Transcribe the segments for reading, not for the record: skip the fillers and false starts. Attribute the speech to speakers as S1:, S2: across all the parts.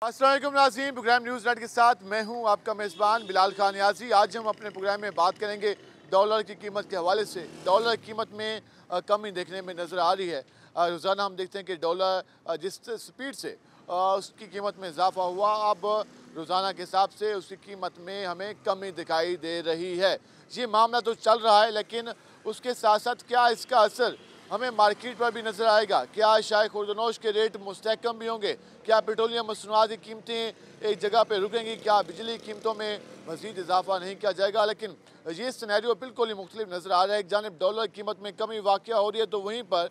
S1: अस्सलाम वालेकुम नाज़रीन, प्रोग्राम न्यूज़ नेट के साथ मैं हूं आपका मेज़बान बिलाल खान याजी। आज हम अपने प्रोग्राम में बात करेंगे डॉलर की कीमत के हवाले से। डॉलर की कीमत में कमी देखने में नज़र आ रही है। रोज़ाना हम देखते हैं कि डॉलर जिस स्पीड से उसकी कीमत में इजाफा हुआ, अब रोज़ाना के हिसाब से उसकी कीमत में हमें कमी दिखाई दे रही है। ये मामला तो चल रहा है, लेकिन उसके साथ साथ क्या इसका असर हमें मार्केट पर भी नज़र आएगा? क्या शाय खुर्दनोश के रेट मुस्तहकम भी होंगे? क्या पेट्रोलियम मसनूआत की कीमतें एक जगह पर रुकेंगी? क्या बिजली कीमतों में मज़ीद इजाफा नहीं किया जाएगा? लेकिन ये सिनेरियो बिल्कुल ही मुख्तलिफ नज़र आ रहा है। एक जानब डॉलर कीमत में कमी वाक़या हो रही है, तो वहीं पर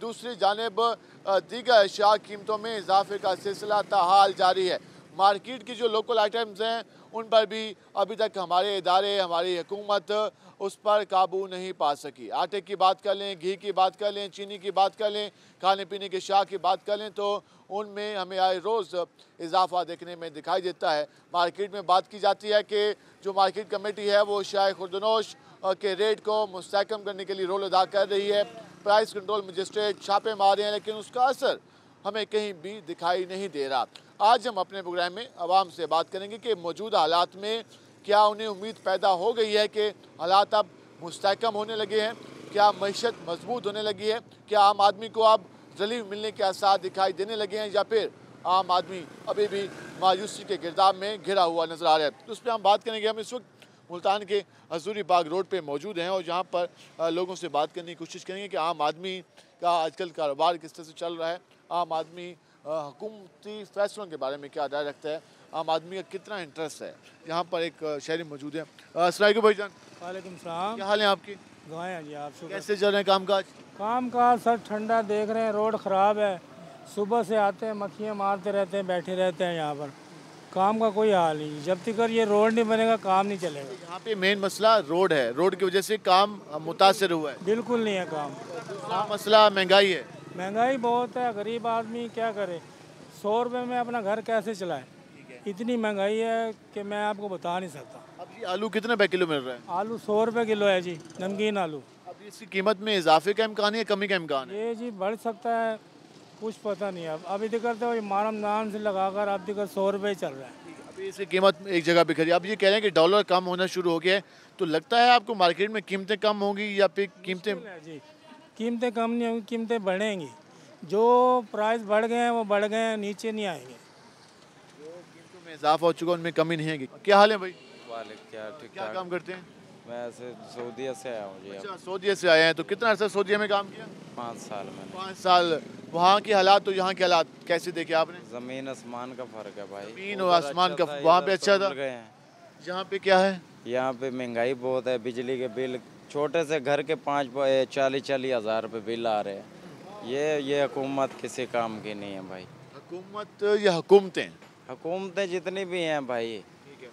S1: दूसरी जानब दीगर अशिया कीमतों में इजाफे का सिलसिला ताहाल जारी है। मार्केट की जो लोकल आइटम्स हैं उन पर भी अभी तक हमारे इदारे, हमारी हुकूमत उस पर काबू नहीं पा सकी। आटे की बात कर लें, घी की बात कर लें, चीनी की बात कर लें, खाने पीने के अशिया की बात कर लें, तो उनमें हमें आए रोज़ इजाफा देखने में दिखाई देता है। मार्केट में बात की जाती है कि जो मार्केट कमेटी है वो शाय खुर्दनोश के रेट को मुस्तहकम करने के लिए रोल अदा कर रही है। प्राइस कंट्रोल मजिस्ट्रेट छापे मार रहे हैं, लेकिन उसका असर हमें कहीं भी दिखाई नहीं दे रहा। आज हम अपने प्रोग्राम में आवाम से बात करेंगे कि मौजूदा हालात में क्या उन्हें उम्मीद पैदा हो गई है कि हालात अब मुस्तहकम होने लगे हैं, क्या मईशत मजबूत होने लगी है, क्या आम आदमी को अब रिलीफ मिलने के आसार दिखाई देने लगे हैं, या फिर आम आदमी अभी भी मायूसी के गिरदाब में घिरा हुआ नज़र आ रहा है। तो उस पर हम बात करेंगे। हम इस वक्त मुल्तान के हजूरी बाग रोड पे मौजूद हैं और जहाँ पर लोगों से बात करने की कोशिश करेंगे कि आम आदमी का आजकल कारोबार किस तरह से चल रहा है, आम आदमी हुकूमती फैसलों के बारे में क्या राय रखता है, आम आदमी का कितना इंटरेस्ट है। यहाँ पर एक शहरी मौजूद है। अस्सलाम भाईजान।
S2: वालेकुम सलाम।
S1: क्या हाल है आपकी?
S2: दुआएं हैं जी, आप शुक्र।
S1: कैसे चल रहे हैं कामकाज?
S2: कामकाज सर ठंडा देख रहे हैं, रोड ख़राब है, सुबह से आते हैं मक्खियाँ मारते रहते हैं, बैठे रहते हैं यहाँ पर, काम का कोई हाल नहीं। जब तक ये रोड नहीं बनेगा काम नहीं चलेगा।
S1: यहाँ पे मेन मसला रोड है, रोड की वजह से काम मुतासर हुआ है।
S2: बिल्कुल नहीं है काम।
S1: दूसरा मसला महंगाई है।
S2: महंगाई बहुत है, गरीब आदमी क्या करे, 100 रुपये में अपना घर कैसे चलाए। इतनी महंगाई है कि मैं आपको बता नहीं सकता।
S1: अब ये आलू कितने रुपए किलो मिल रहा है?
S2: आलू 100 रुपये किलो है जी, नमकीन आलू।
S1: अब इसकी कीमत में इजाफे का इम्कान है, कमी का इम्कान है?
S2: ये जी बढ़ सकता है, कुछ पता नहीं। अब अभी दिक्कत है, मारम नाम से लगाकर अब दिक्कत 100 रुपये चल रहा है।
S1: अभी इसकी कीमत एक जगह पे खड़ी। अब ये कह रहे हैं कि डॉलर कम होना शुरू हो गया है, तो लगता है आपको मार्केट में कीमतें कम होंगी या फिर कीमतें?
S2: जी कीमतें कम नहीं होंगी, कीमतें बढ़ेंगी। जो प्राइस बढ़ गए हैं वो बढ़ गए हैं, नीचे नहीं आएंगे।
S1: जो कीमतों में इजाफा हो चुका है उनमें कमी नहीं आएगी। क्या हाल है भाई?
S3: वाले क्या ठीक
S1: क्या
S3: ठाक।
S1: काम करते हैं?
S3: मैं ऐसे सऊदीया से आया हूँ जी।
S1: अच्छा, सऊदीया से आए हैं, तो कितना अर्सा सऊदीया में काम किया?
S3: 5 साल मैंने।
S1: 5 साल। वहाँ के हालात तो यहाँ के हालात कैसे देखे आपने?
S3: ज़मीन आसमान का फ़र्क है भाई।
S1: ज़मीन और
S3: उधर
S1: आसमान
S3: अच्छा
S1: का,
S3: था,
S1: वहाँ
S3: इधर
S1: पे अच्छा
S3: तो
S1: था।
S3: भूल गए हैं।
S1: यहाँ पे क्या है?
S3: यहाँ पे महंगाई बहुत है, बिजली के बिल छोटे से घर के 40-40 हज़ार रुपये बिल आ रहे हैं। ये हुकूमत किसी काम की नहीं है भाई।
S1: हुकूमत या हुकूमतें?
S3: हुकूमतें जितनी भी हैं भाई,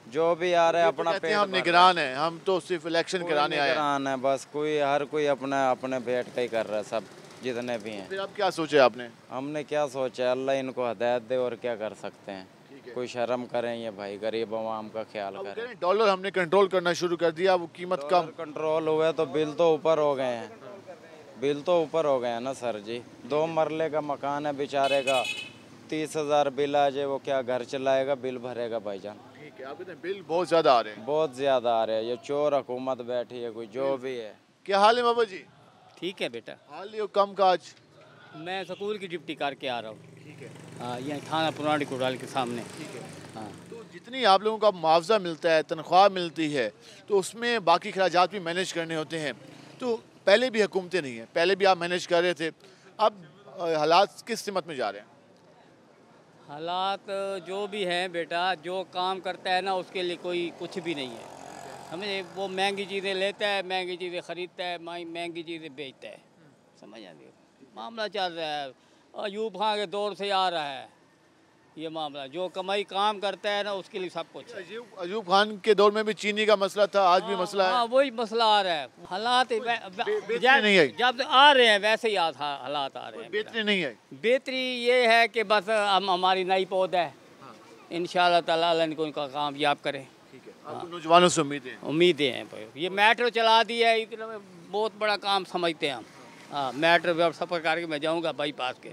S3: जो भी आ रहे हैं अपना
S1: कहते
S3: पेट
S1: हैं हम
S3: भर रहे हैं।
S1: निगरान हैं, हम तो सिर्फ इलेक्शन
S3: कोई
S1: कराने आए हैं।
S3: निगरान है बस, हर कोई अपना अपने पेट का ही कर रहा है, सब जितने भी हैं।
S1: फिर अब क्या सोचे आपने?
S3: हमने क्या सोचा, अल्लाह इनको हिदायत दे, और क्या कर सकते हैं। कोई शर्म करें ये भाई, गरीब आवाम का ख्याल
S1: अब कह
S3: करें।
S1: रहे हैं डॉलर हमने कंट्रोल करना शुरू कर दिया, वो कीमत कम।
S3: कंट्रोल हुए तो बिल तो ऊपर हो गए हैं, बिल तो ऊपर हो गए हैं ना सर जी। 2 मरले का मकान है बेचारे का, 30,000 बिल आ जाए, वो क्या घर चलाएगा, बिल भरेगा भाईजान।
S1: ठीक है, आप कहते हैं बिल बहुत ज़्यादा आ रहे हैं।
S3: बहुत ज़्यादा आ रहे हैं, ये चोर हुकूमत बैठी है, कोई जो भी है।
S1: क्या हाल है बाबा जी?
S4: ठीक है बेटा,
S1: हाल ही हो कम काज?
S4: मैं स्कूल की ड्यूटी करके आ रहा हूँ।
S1: ठीक है,
S4: हाँ, यहाँ थाना पुरानी कोतवाली के सामने।
S1: ठीक है।
S4: हाँ,
S1: तो जितनी आप लोगों का मुआवजा मिलता है, तनख्वाह मिलती है, तो उसमें बाकी खर्चात भी मैनेज करने होते हैं। तो पहले भी हुकूमतें नहीं हैं, पहले भी आप मैनेज कर रहे थे, अब हालात किस सिमत में जा रहे हैं?
S4: हालात जो भी हैं बेटा, जो काम करता है ना उसके लिए कोई कुछ भी नहीं है। समझे, वो महंगी चीज़ें लेता है, महंगी चीज़ें ख़रीदता है, महंगी चीज़ें बेचता है। समझ आती है, मामला चल रहा है, अयूब खान के दौर से आ रहा है ये मामला। जो कमाई काम करता है ना उसके लिए सब कुछ है।
S1: अयूब खान के दौर में भी चीनी का मसला था, आज भी मसला है।
S4: हाँ, वही मसला आ रहा है। हालात
S1: बेहतरी नहीं आई।
S4: जब आ रहे हैं वैसे ही हालात आ रहे हैं।
S1: बेहतरी नहीं आई।
S4: बेहतरी ये है कि बस हम हमारी नई पौध है, इंशाल्लाह ताला अल्लाह इनको इनका कामयाब करे।
S1: ठीक है, आपको नौजवानों से
S4: उम्मीदें हैं भाई। ये मेट्रो चला दी है, इतना बहुत बड़ा काम समझते हैं हम। हाँ, मेट्रो सफ़र करके मैं जाऊँगा बाईपास के,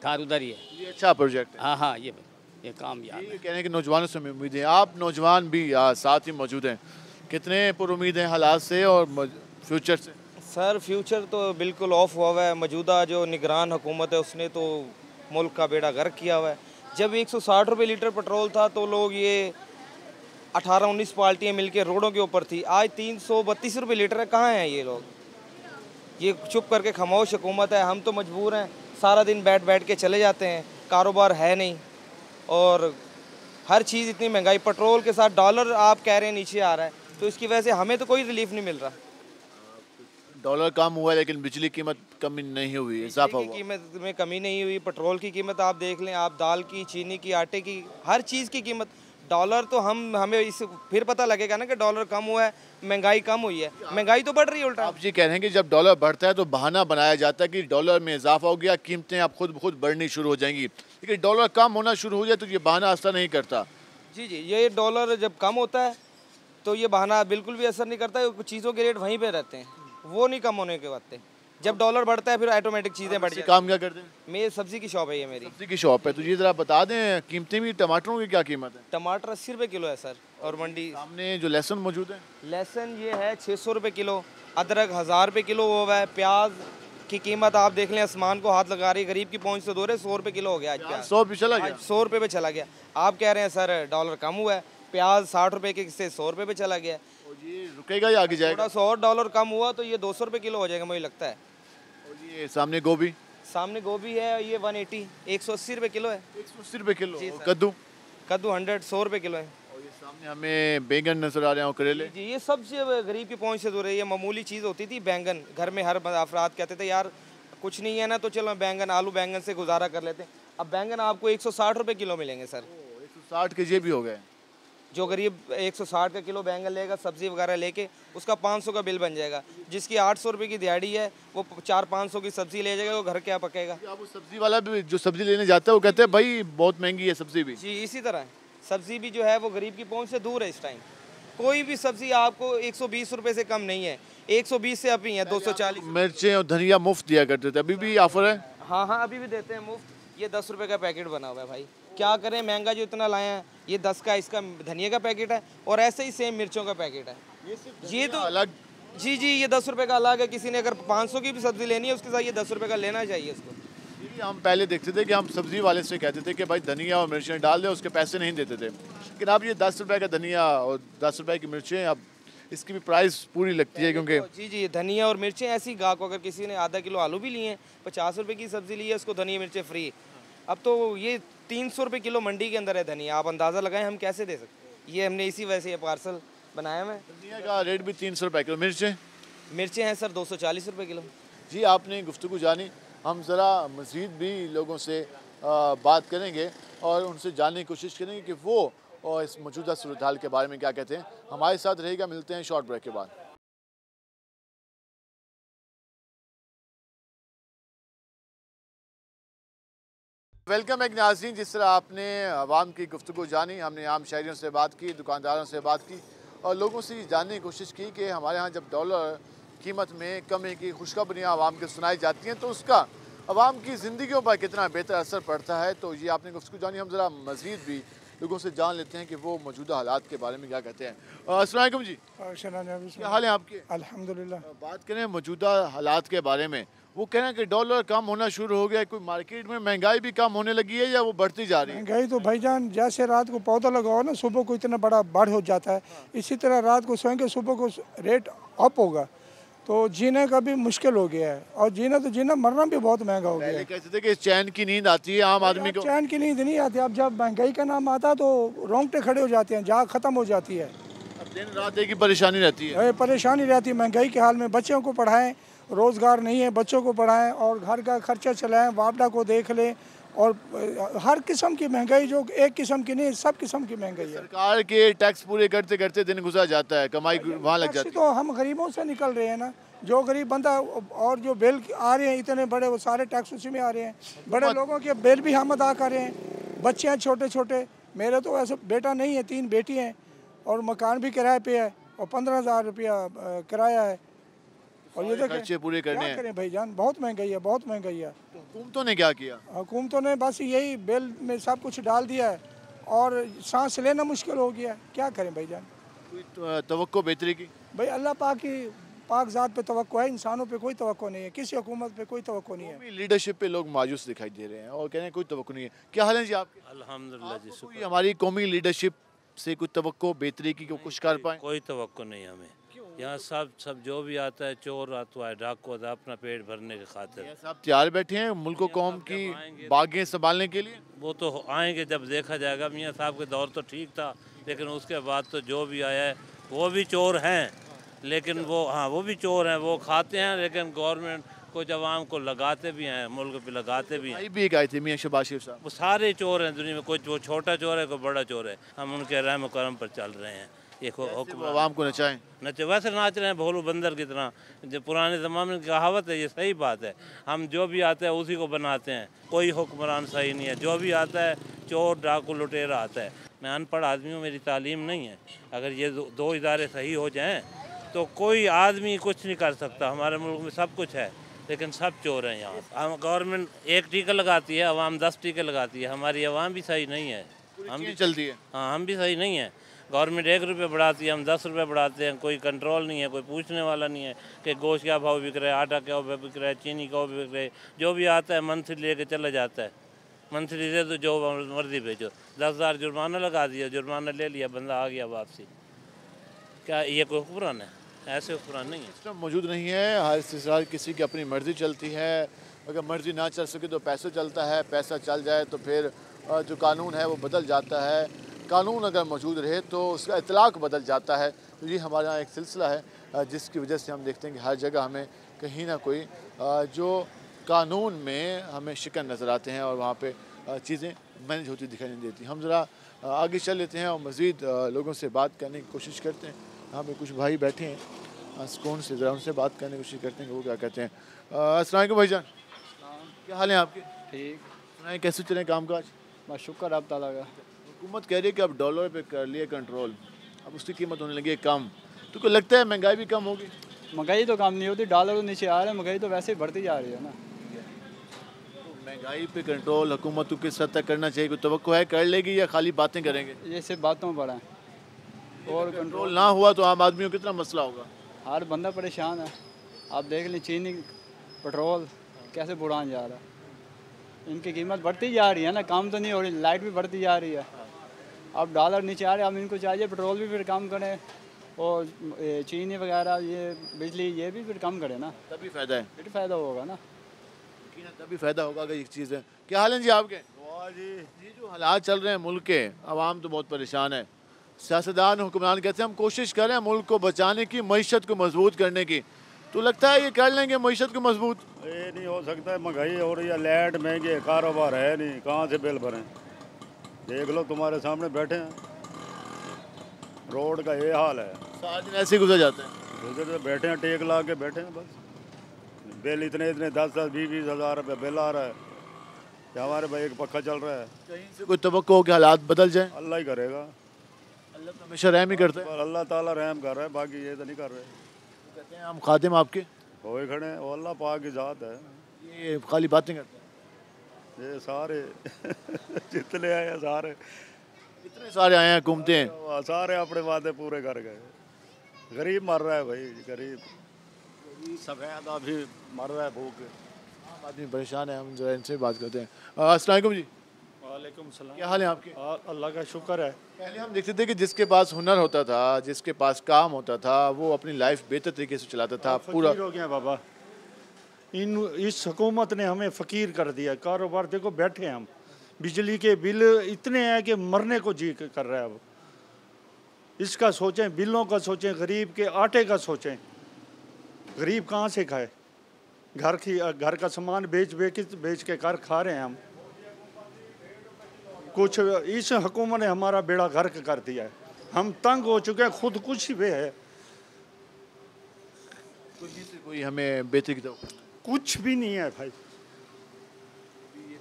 S4: धार उधर ही है।
S1: ये अच्छा प्रोजेक्ट है।
S4: हाँ हाँ, ये ये कामयाब
S1: ये
S4: है।
S1: कहने कि नौजवानों से हमें उम्मीद है, आप नौजवान भी साथ ही मौजूद हैं, कितने पुर उम्मीद हैं हालात से और फ्यूचर से?
S5: सर फ्यूचर तो बिल्कुल ऑफ हुआ हुआ है। मौजूदा जो निगरान हुकूमत है उसने तो मुल्क का बेड़ा गर्क किया हुआ है। जब 160 रुपये लीटर पेट्रोल था तो लोग ये 18-19 पार्टियाँ मिलकर रोडों के ऊपर थी। आज 332 रुपये लीटर है। कहाँ हैं ये लोग? ये चुप करके खामोश हुकूमत है। हम तो मजबूर हैं, सारा दिन बैठ बैठ के चले जाते हैं, कारोबार है नहीं और हर चीज़ इतनी महंगाई। पेट्रोल के साथ डॉलर आप कह रहे हैं नीचे आ रहा है, तो इसकी वजह से हमें तो कोई रिलीफ नहीं मिल रहा।
S1: डॉलर कम हुआ है लेकिन बिजली कीमत कमी नहीं हुई, इजाफा
S5: की
S1: हुआ।
S5: कीमत में कमी नहीं हुई। पेट्रोल की कीमत आप देख लें, आप दाल की, चीनी की, आटे की, हर चीज़ की कीमत। डॉलर तो हमें इस फिर पता लगेगा ना कि डॉलर कम हुआ है, महंगाई कम हुई है। महंगाई तो बढ़ रही है उल्टा।
S1: आप ये कह रहे हैं कि जब डॉलर बढ़ता है तो बहाना बनाया जाता है कि डॉलर में इजाफा हो गया, कीमतें अब खुद ब खुद बढ़नी शुरू हो जाएंगी, लेकिन डॉलर कम होना शुरू हो जाए तो ये बहाना असर नहीं करता।
S5: जी जी, ये डॉलर जब कम होता है तो ये बहाना बिल्कुल भी असर नहीं करता है। चीज़ों के रेट वहीं पे रहते हैं, वो नहीं कम होने के वास्ते। जब डॉलर बढ़ता है फिर ऑटोमेटिक चीज़ें बढ़ जाती हैं।
S1: काम क्या करते हैं?
S5: मेरी सब्जी की शॉप है ये मेरी।
S1: सब्जी की शॉप है, तो ये ज़रा बता दें कीमतें भी, टमाटरों की क्या कीमत है?
S5: टमाटर 80 रुपये किलो है सर। और मंडी
S1: सामने जो लहसुन मौजूद है,
S5: लहसुन ये है 600 रुपये किलो। अदरक 1000 रुपये किलो हुआ है। प्याज की कीमत आप देख लें, आसमान को हाथ लगा रही है, गरीब की पहुंच से दूर है। 100 रुपये किलो हो गया आज प्याज।
S1: 100 भी चला गया।
S5: 100 रुपये पे चला गया। आप कह रहे हैं सर डॉलर कम हुआ है, प्याज 60 रुपये के से 100 रुपये पे चला गया।
S1: और ये रुकेगा या आगे जाएगा?
S5: थोड़ा सा और डॉलर कम हुआ तो ये 200 रुपये किलो हो जाएगा मुझे लगता है।
S1: और ये सामने गोभी
S5: सामने गोभी है, ये 180 180 रुपये किलो है।
S1: 180 रुपये किलो।
S5: जी
S1: और
S5: सर।
S1: कद्दू?
S5: कद्दू 100 रुपये किलो है।
S1: और ये सामने हमें बैंगन नजर आ रहे हैं और करेले।
S5: जी, ये सबसे गरीब की पहुंच से दूर है। ये मामूली चीज़ होती थी बैंगन। घर में हर अफराद कहते थे यार कुछ नहीं है ना, तो चलो बैंगन, आलू बैंगन से गुजारा कर लेते हैं। अब बैंगन आपको 160 रुपये किलो मिलेंगे सर।
S1: 160 के ये भी हो गए।
S5: जो गरीब 160 का किलो बैंगन लेगा, सब्जी वगैरह लेके, उसका 500 का बिल बन जाएगा। जिसकी 800 रुपये की दिहाड़ी है वो 400-500 की सब्जी ले जाएगा, वो घर क्या पकेगा?
S1: अब वो सब्जी वाला भी जो सब्जी लेने जाता है वो कहते हैं भाई बहुत महंगी है सब्जी भी।
S5: जी इसी तरह है। सब्जी भी जो है वो गरीब की पहुंच से दूर है इस टाइम। कोई भी सब्जी आपको 120 रुपये से कम नहीं है। 120 से अभी है 240।
S1: मिर्चें और धनिया मुफ्त दिया करते थे, अभी भी ऑफर है?
S5: हाँ हाँ, अभी भी देते हैं मुफ्त। ये 10 रुपये का पैकेट बना हुआ है भाई। क्या करें, महंगा जो इतना लाए हैं। ये 10 का इसका धनिया का पैकेट है और ऐसे ही सेम मिर्चों का पैकेट है। ये तो
S1: अलग।
S5: जी जी, ये 10 रुपये का अलग है। किसी ने अगर 500 की भी सब्जी लेनी है उसके साथ ये 10 रुपये का लेना चाहिए उसको।
S1: ये हम पहले देखते थे कि हम सब्जी वाले से कहते थे कि भाई धनिया और मिर्चें डाल दे, उसके पैसे नहीं देते थे। लेकिन अब ये 10 रुपये का धनिया और 10 रुपये की मिर्चें, अब इसकी भी प्राइस पूरी लगती है क्योंकि
S5: जी जी, धनिया और मिर्चें ऐसी गाह को, अगर किसी ने आधा किलो आलू भी लिए हैं, 50 रुपये की सब्जी ली है, उसको धनिया मिर्चें फ्री। अब तो ये 300 रुपये किलो मंडी के अंदर है धनिया। आप अंदाज़ा लगाएं हम कैसे दे सकते। ये हमने इसी वजह से ये पार्सल बनाया हुआ है।
S1: धनिया का रेट भी 300 रुपये किलो। मिर्चें?
S5: मिर्चें हैं सर 240 रुपये किलो।
S1: जी, आपने गुफ्तगू जानी। हम ज़रा मज़ीद भी लोगों से बात करेंगे और उनसे जानने की कोशिश करेंगे कि वो और इस मौजूदा सूरत हाल के बारे में क्या कहते हैं। हमारे साथ रहेगा, मिलते हैं शॉर्ट ब्रेक के बाद। वेलकम एक नाज़रीन, जिस तरह आपने आवाम की गुफ्तगू जानी, हमने आम शहरियों से बात की, दुकानदारों से बात की और लोगों से जानने की कोशिश की कि हमारे यहाँ जब डॉलर कीमत में कमी की खुशखबरियाँ आवाम के सुनाई जाती हैं तो उसका आवाम की ज़िंदगियों पर कितना बेहतर असर पड़ता है। तो ये आपने गुफ्तगू जानी। हम ज़रा मज़ीद भी लोगों से जान लेते हैं कि वो मौजूदा हालात के बारे में क्या कहते हैं। अस्सलाम वालेकुम जी, क्या हाल है आपके?
S2: अल्हम्दुलिल्लाह।
S1: बात करें मौजूदा हालात के बारे में, वो कह रहे हैं कि डॉलर कम होना शुरू हो गया है, कोई मार्केट में महंगाई भी कम होने लगी है या वो बढ़ती जा रही है?
S6: महंगाई तो भाईजान जैसे रात को पौधा लगाओ ना, सुबह को इतना बड़ा बढ़ हो जाता है, इसी तरह रात को सोएंगे सुबह को रेट अप होगा, तो जीने का भी मुश्किल हो गया है। और जीना मरना भी बहुत महंगा हो गया
S1: पहले
S6: है।
S1: कहते थे कि चैन की नींद आती है आम आदमी को।
S6: चैन की नींद नहीं आती। अब जब महंगाई का नाम आता है तो रोंगटे खड़े हो जाते हैं, जाग खत्म हो जाती है।
S1: अब दिन रात एक ही परेशानी रहती है।
S6: परेशानी रहती है महंगाई के हाल में। बच्चों को पढ़ाएं, रोज़गार नहीं है, बच्चों को पढ़ाएं और घर का खर्चा चलाएं, वापडा को देख लें। और हर किस्म की महंगाई, जो एक किस्म की नहीं, सब किस्म की महंगाई है।
S1: सरकार के टैक्स पूरे करते करते दिन गुजर जाता है, कमाई वहाँ लग जाती है।
S6: तो हम गरीबों से निकल रहे हैं ना। जो गरीब बंदा और जो बिल आ रहे हैं इतने बड़े, वो सारे टैक्स उसी में आ रहे हैं। बड़े लोगों के बिल भी हम अदा कर रहे हैं। बच्चे हैं छोटे छोटे। मेरे तो ऐसे बेटा नहीं है, 3 बेटी हैं और मकान भी किराए पे है और 15,000 रुपया किराया है। और ये देखें
S1: खर्चे पूरे करने
S6: क्या
S1: हैं।
S6: करें भाईजान, बहुत महंगाई है, बहुत महंगाई है।
S1: तो हुकूमतों ने क्या किया?
S6: हुकूमतों ने बस यही बेल में सब कुछ डाल दिया है और सांस लेना मुश्किल हो गया है। क्या करें भाईजान?
S1: कोई तवक्को बेहतरी की?
S6: भाई अल्लाह पाक की पाक ज़ात पे तवक्को है, इंसानों पे कोई तवक्को नहीं है, किसी हुकूमत पे कोई तवक्को नहीं है।
S1: कौमी लीडरशिप पे लोग मायूस दिखाई दे रहे हैं और कह रहे हैं कोई तवक्को नहीं है। क्या हाल है जी आपके?
S7: अल्हम्दुलिल्लाह जी,
S1: आपको कोई
S7: शुक्र।
S1: हमारी कौमी लीडरशिप से कोई तवक्को बेहतरी की कुछ कर पाए?
S7: कोई तवक्को नहीं हमें। यहाँ सब जो भी आता है, चोर आता है, डाकू आता है, अपना पेट भरने की खातिर।
S1: साहब तैयार बैठे हैं मुल्क कौम की बागें संभालने के लिए?
S7: वो तो आएंगे जब देखा जाएगा। मियाँ साहब के दौर तो ठीक था, लेकिन उसके बाद तो जो भी आया है वो भी चोर हैं। लेकिन वो भी चोर हैं, वो खाते हैं, लेकिन गवर्नमेंट को जवान को लगाते भी हैं, मुल्क पे लगाते भी हैं।
S1: भाई भी एक आए थे मियाँ शहबाज शरीफ साहब।
S7: वो सारे चोर हैं दुनिया में, कोई वो छोटा चोर है, कोई बड़ा चोर है। हम उनके रहम करम पर चल रहे हैं। ये हुक्म
S1: आवाम को नचाएं।
S7: नचे वैसे नाच रहे हैं भोलू बंदर की तरह। जो पुराने ज़माने की कहावत है, ये सही बात है। हम जो भी आता है उसी को बनाते हैं। कोई हुक्मरान सही नहीं है, जो भी आता है चोर डाकू लुटेरा आता है। मैं अनपढ़ आदमी हूँ, मेरी तालीम नहीं है। अगर ये दो इदारे सही हो जाएं तो कोई आदमी कुछ नहीं कर सकता। हमारे मुल्क में सब कुछ है, लेकिन सब चोर हैं यहाँ। हम गवर्नमेंट एक टीका लगाती है, अवाम 10 टीके लगाती है। हमारी अवाम भी सही नहीं है, हम भी
S1: चलती है।
S7: हाँ, हम भी सही नहीं है। गवर्नमेंट 1 रुपये बढ़ाती है, हम 10 रुपये बढ़ाते हैं। कोई कंट्रोल नहीं है, कोई पूछने वाला नहीं है कि गोश्त क्या भाव बिक रहा है, आटा क्या भाव बिक रहा है, चीनी क्या भाव बिक रहा है। जो भी आता है मंथली लेके चला जाता है। मंथली से तो जो मर्जी भेजो। 10,000 जुर्माना लगा दिया, जुर्माना ले लिया, बंदा आ गया वापसी। क्या ये कोई हुक्मरान है? ऐसे हुक्मरान नहीं है।
S1: सिस्टम मौजूद नहीं है। हर सिलसिला किसी की अपनी मर्जी चलती है। अगर मर्जी ना चल सके तो पैसा चलता है, पैसा चल जाए तो फिर जो कानून है वो बदल जाता है। कानून अगर मौजूद रहे तो उसका इतलाक़ बदल जाता है। तो ये हमारे यहाँ एक सिलसिला है जिसकी वजह से हम देखते हैं कि हर जगह हमें कहीं ना कोई जो कानून में हमें शिकन नज़र आते हैं और वहाँ पे चीज़ें मैनेज होती दिखाई नहीं देती। हम ज़रा आगे चल लेते हैं और मज़ीद लोगों से बात करने की कोशिश करते हैं। यहाँ पे कुछ भाई बैठे हैं सुकून से, ज़रा उनसे बात करने की कोशिश करते हैं कि वो क्या कहते हैं। अस्सलाम वालेकुम भाईजान, क्या हाल है आपके?
S8: ठीक,
S1: सुनाएं कैसे चले काम काज?
S8: बस शुक्र अब ताला का।
S1: हुकूमत कह रही है कि अब डॉलर पे कर लिए कंट्रोल, अब उसकी कीमत होने लगी है कम। तो क्या लगता है महंगाई भी कम होगी?
S8: महंगाई तो कम नहीं होती, डॉलर तो नीचे आ रहा है, महंगाई तो वैसे ही बढ़ती जा रही है ना।
S1: तो महंगाई पे कंट्रोल हुकूमत को किस हद तक करना चाहिए? कोई तवक्को है कर लेगी या खाली बातें करेंगे?
S8: ये सिर्फ बातों पर है और
S1: कंट्रोल ना हुआ तो आम आदमियों को कितना मसला होगा?
S8: हर बंदा परेशान है। आप देख लें चीनी पेट्रोल कैसे बुढ़ान जा रहा है। इनकी कीमत बढ़ती जा रही है ना, कम तो नहीं हो रही। लाइट भी बढ़ती जा रही है। अब डॉलर नीचे आ रहे हैं, अब इनको चाहिए पेट्रोल भी फिर कम करें और चीनी वगैरह ये बिजली ये भी फिर कम करें ना,
S1: तभी फ़ायदा है।
S8: फिर फ़ायदा होगा ना,
S1: तभी फ़ायदा होगा अगर ये चीज़ है। क्या हाल है जी आपके? ये जो हालात चल रहे हैं मुल्क के, आवाम तो बहुत परेशान है। सियासतदान हुक्मरान कहते हैं हम कोशिश करें मुल्क को बचाने की, मईशत को मजबूत करने की। तो लगता है ये कर लेंगे मईशत को मजबूत?
S9: ये नहीं हो सकता है, महंगाई हो रही है, लाइट महंगी है, कारोबार है नहीं, कहाँ से बिल भरें? देख लो तुम्हारे सामने बैठे हैं, रोड का ये हाल है।
S1: सारा दिन ऐसे ही गुजर जाते हैं।
S9: उधर से बैठे हैं, टेक ला के बैठे हैं बस। बिल इतने 10-10, 20-20 हज़ार रुपये बिल आ रहा है कि हमारे भाई एक पक्का चल रहा है।
S1: कहीं से कोई तवक्को हो कि हालात बदल जाए?
S9: अल्लाह ही करेगा,
S1: अल्लाह तो हमेशा रहम ही करते हैं।
S9: पर अल्लाह ताला रहम कर रहा है, बाकी ये तो नहीं कर रहे।
S1: कहते हैं हम खादिम आपके
S9: होए खड़े हैं, वो अल्लाह पाक की ज़ात है।
S1: ये खाली बातें करते हैं।
S9: ये सारे जितने आए हैं सारे,
S1: इतने सारे आए हैं घूमते हैं,
S9: सारे अपने वादे पूरे कर गए। गरीब मर रहा है भाई, गरीब सफ़ेद अभी मर रहा है भूख।
S1: आम आदमी परेशान है। हम जो है इनसे बात करते हैं। अस्सलाम वालेकुम जी।
S9: वालेकुम सलाम।
S1: क्या हाल है आपके?
S9: अल्लाह का शुक्र है।
S1: पहले हम देखते थे कि जिसके पास हुनर होता था, जिसके पास काम होता था, वो अपनी लाइफ बेहतर तरीके से चलाता था। पूरा
S9: फकीर हो गया बाबा, इस हुकूमत ने हमें फ़कीर कर दिया। कारोबार देखो, बैठे हम, बिजली के बिल इतने हैं कि मरने को जी कर रहा है। अब इसका सोचें, बिलों का सोचें, गरीब के आटे का सोचें। गरीब कहाँ से खाए? घर का सामान बेच के घर खा रहे हैं हम। कुछ इस हुकूमत ने हमारा बेड़ा गर्क कर दिया है। हम तंग हो चुके हैं, खुद कुछ भी है,
S1: कोई हमें बेहतरी की तरफ
S9: कुछ भी नहीं है भाई।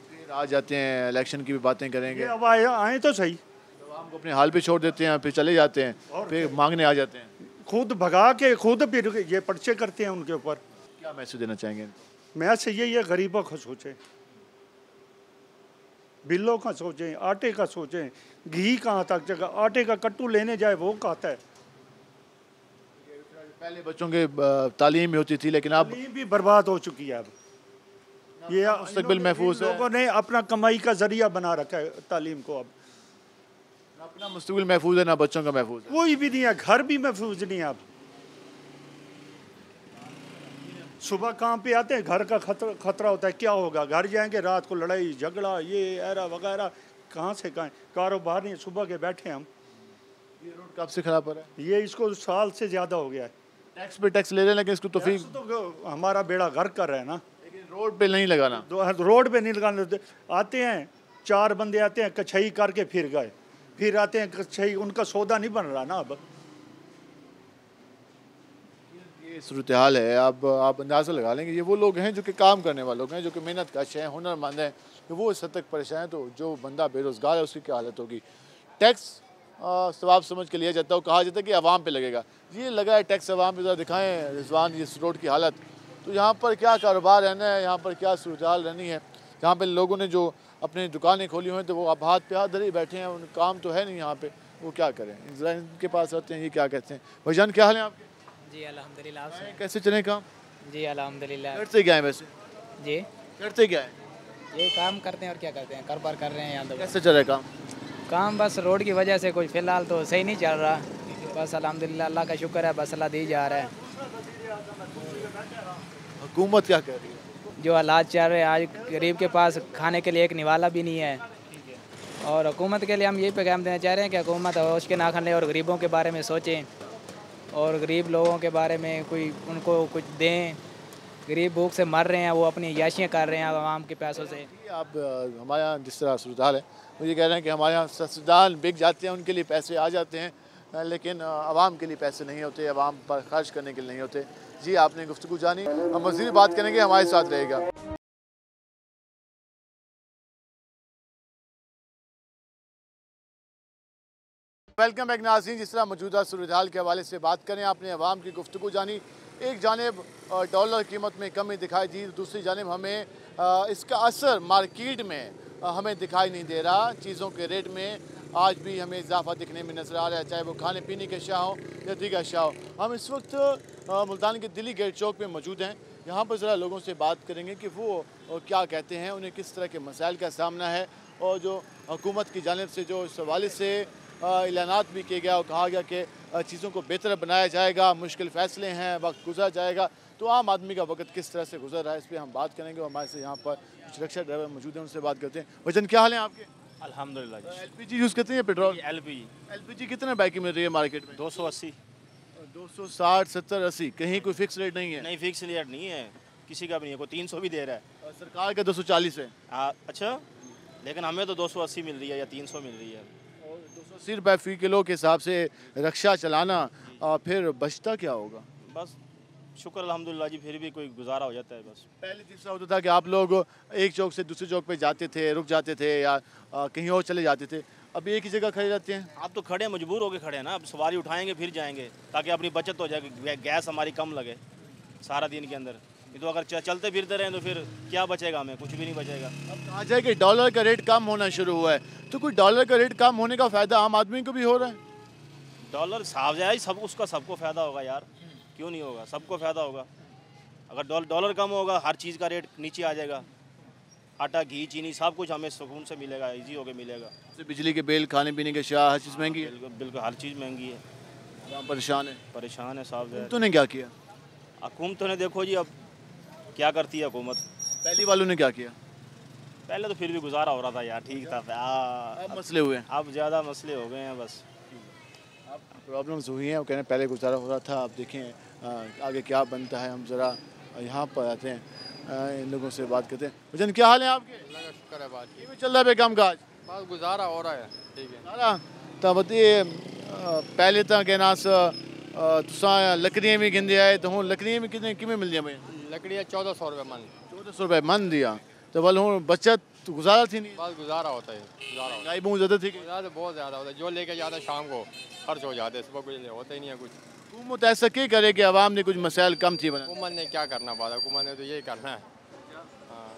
S1: फिर आ जाते हैं, इलेक्शन की भी बातें करेंगे।
S9: ये अब आए तो सही,
S1: आवाम को अपने हाल पे छोड़ देते हैं, फिर चले जाते हैं, फिर मांगने आ जाते हैं।
S9: खुद भगा के खुद फिर ये पर्चे करते हैं उनके ऊपर।
S1: क्या मैसेज देना चाहेंगे?
S9: मैसेज यही है, गरीबों का सोचें, बिलों का सोचें, आटे का सोचें। घी कहाँ तक जगह, आटे का कट्टू लेने जाए वो कहता है।
S1: पहले बच्चों के तालीम भी होती थी, लेकिन अब
S9: तालीम भी बर्बाद हो चुकी है। अब ये
S1: मुस्तकबिल महफूज है,
S9: लोगों ने अपना कमाई का जरिया बना रखा है तालीम को। अब
S1: अपना मुस्तकबिल महफूज है ना बच्चों का महफूज है।
S9: कोई भी नहीं है, घर भी महफूज नहीं है। अब सुबह काम पे आते हैं, घर का खतरा होता है, क्या होगा, घर जाएंगे रात को लड़ाई झगड़ा ये ऐरा वगैरह, कहाँ से कहाँ, कारोबार नहीं, सुबह के बैठे हम।
S1: ये रोड कब से खराब हो रहा है?
S9: ये इसको साल से ज़्यादा हो गया है।
S1: टैक्स पे टैक्स ले रहे हैं, लेकिन इसको
S9: टैक्स तो हमारा बेड़ा गर्क कर रहा है ना।
S1: लेकिन रोड पे नहीं लगाना।
S9: रोड पे नहीं लगाने देते। आते हैं 4 बंदे आते हैं, कछई करके फिर गए, फिर आते हैं कछई, उनका सौदा नहीं बन रहा ना। अब
S1: ये सूरत हाल है। अब आप अंदाज़ा लगा लेंगे, ये वो लोग हैं जो कि काम करने वाले लोग हैं, जो कि मेहनत कश हैं, हुनरमंद हैं, कि वो इस हद तक परेशान हैं। तो जो बंदा बेरोज़गार है उसकी क्या हालत होगी। टैक्स सवाब समझ के लिया जाता है, कहा जाता है कि आवाम पे लगेगा। ये लगा है टैक्स आवाम पे। ज़रा दिखाएं रिजवान इस रोड की हालत। तो यहाँ पर क्या कारोबार रहना है, यहाँ पर क्या सूरत हाल रहनी है। यहाँ पे लोगों ने जो अपनी दुकानें खोली हुई हैं, तो वो अब हाथ पे हाथ धरे बैठे हैं, उन काम तो है नहीं यहाँ पे, वो क्या करें। ज़रा इनके पास आते हैं, ये क्या कहते हैं। भाईजान क्या हाल है आपके?
S10: जी अल्हम्दुलिल्लाह। आप सुनाएं?
S1: कैसे चले काम?
S10: जी अल्हम्दुलिल्लाह।
S1: करते क्या है वैसे?
S10: जी
S1: करते क्या है?
S10: ये काम करते हैं और क्या करते हैं, कारोबार कर रहे हैं यहाँ। तो
S1: कैसे चल रहा है काम?
S10: काम बस रोड की वजह से कुछ फ़िलहाल तो सही नहीं चल रहा। बस अल्हम्दुलिल्लाह, अल्लाह का शुक्र है, बस अल्लाह दी जा रहा है।
S1: हुकूमत क्या कह रही है?
S10: जो हालात चल रहे हैं, आज गरीब के पास खाने के लिए एक निवाला भी नहीं है। और हुकूमत के लिए हम यही पैगाम देना चाह रहे हैं कि हुकूमत होश के नाखन ले और गरीबों के बारे में सोचें, और गरीब लोगों के बारे में कोई उनको कुछ दें। गरीब भूख से मर रहे हैं, वो अपनी याशियाँ कर रहे हैं आवाम के पैसों से।
S1: आप हमारे यहाँ जिस तरह सूरत है, वो ये कह रहे हैं कि हमारे यहाँ सस्तेदार बिक जाते हैं, उनके लिए पैसे आ जाते हैं, लेकिन आवाम के लिए पैसे नहीं होते, आवाम पर खर्च करने के लिए नहीं होते। जी आपने गुफ्तगू जानी, हम मज़ीद बात करेंगे, हमारे साथ रहेगा। वेलकम बैक नाज़रीन। जिस तरह मौजूदा सूरत हाल के हवाले से बात करें, आपने अवाम की गुफ्तगू जानी। एक जानिब डॉलर कीमत में कमी दिखाई दी, दूसरी जानिब हमें इसका असर मार्केट में हमें दिखाई नहीं दे रहा। चीज़ों के रेट में आज भी हमें इजाफा दिखने में नज़र आ रहा है, चाहे वो खाने पीने के अशिया हो या दीगर अशिया हो। हम इस वक्त मुल्तान के दिल्ली गेट चौक पे मौजूद हैं। यहाँ पर ज़रा लोगों से बात करेंगे कि वो क्या कहते हैं, उन्हें किस तरह के मसाइल का सामना है, और जो हुकूमत की जानिब से जो इस हवाले से ऐलानात भी किया गया और कहा गया कि चीज़ों को बेहतर बनाया जाएगा, मुश्किल फ़ैसले हैं, वक्त गुजरा जाएगा, तो आम आदमी का वक्त किस तरह से गुजर रहा है, इस पर हम बात करेंगे। हमारे से यहाँ पर कुछ रिक्शा ड्राइवर मौजूद हैं, उनसे बात करते हैं। वजन क्या हाल है आपके?
S11: अल्हम्दुलिल्लाह जी।
S1: LPG यूज़ करते हैं या पेट्रोल?
S11: LPG
S1: कितने बाइक की मिल रही है मार्केट में?
S11: 280।
S1: 260, 70, 80, कहीं कोई फिक्स रेट नहीं है?
S11: नहीं, फिक्स रेट नहीं है, किसी का भी नहीं है। कोई 300 भी दे रहा है,
S1: सरकार का 240 है।
S11: अच्छा, लेकिन हमें तो 280 मिल रही है या 300 मिल रही है।
S1: 280 रुपये फ़ी किलो के हिसाब से रक्षा चलाना, फिर बचता क्या होगा?
S11: बस शुक्र अल्हम्दुलिल्लाह जी, फिर भी कोई गुजारा हो जाता है। बस
S1: पहले जिसका होता था कि आप लोग एक चौक से दूसरे चौक पे जाते थे, रुक जाते थे, या कहीं और चले जाते थे, अब एक ही जगह खड़े रहते हैं।
S11: आप तो खड़े मजबूर होके खड़े हैं ना, अब सवारी उठाएंगे फिर जाएंगे, ताकि अपनी बचत हो जाए, गैस हमारी कम लगे सारा दिन के अंदर। तो अगर चलते फिरते रहें तो फिर क्या बचेगा, हमें कुछ भी नहीं बचेगा।
S1: अब कहा जाए कि डॉलर का रेट कम होना शुरू हुआ है, तो कोई डॉलर का रेट कम होने का फ़ायदा आम आदमी को भी हो रहा है?
S11: डॉलर साफ जाए, सब उसका सबको फ़ायदा होगा यार, क्यों नहीं होगा, सबको फ़ायदा होगा। अगर डॉलर कम होगा, हर चीज़ का रेट नीचे आ जाएगा, आटा घी चीनी सब कुछ हमें सुकून से मिलेगा, इजी होकर मिलेगा।
S1: बिजली के बिल, खाने पीने के अशिया, हर चीज़ महंगी है।
S11: बिल्कुल हर चीज़ महंगी है, परेशान है साहब।
S1: हुकूमतों ने क्या किया?
S11: हुकूमतों ने देखो जी, अब क्या करती है हुकूमत।
S1: पहली वालों ने क्या किया?
S11: पहले तो फिर भी गुजारा हो रहा था यार, ठीक था।
S1: अब मसले हुए हैं,
S11: अब ज़्यादा मसले हो गए हैं, बस
S1: अब प्रॉब्लम्स हुई हैं। वो कह रहे हैं पहले गुजारा हो रहा था, अब देखें आगे क्या बनता है। हम ज़रा यहाँ पर आते हैं, इन लोगों से बात करते हैं। भजन क्या हाल है आपके?
S12: अल्लाह का शुक्र है, बात
S1: ये भी चल रहा है काम काज?
S12: बस गुजारा हो रहा है, ठीक है
S1: सारा। तो बताइए, पहले तो कहना तुसा लकड़ियाँ भी गिंदे आए, तो हूँ लकड़ियाँ भी कितने किमें मिल दिया?
S12: लकड़ियाँ 1400 रुपये मन।
S1: 1400 रुपये मन दिया, तो बोल हूँ बचत तो गुजारा थी नहीं?
S12: बस गुजारा होता है, गुजारा
S1: महंगाई बहुत ज़्यादा थी।
S12: ज़्यादा बहुत ज़्यादा होता है, जो लेके जाता है शाम को खर्च हो जाते हैं, सुबह कुछ होता ही नहीं है कुछ।
S1: हुकूमत ऐसा क्या करे कि आवाम ने कुछ मसाइल कम थी बना?
S12: हुकूमत ने क्या करना बात, हुकूमत ने तो यही करना है। हाँ,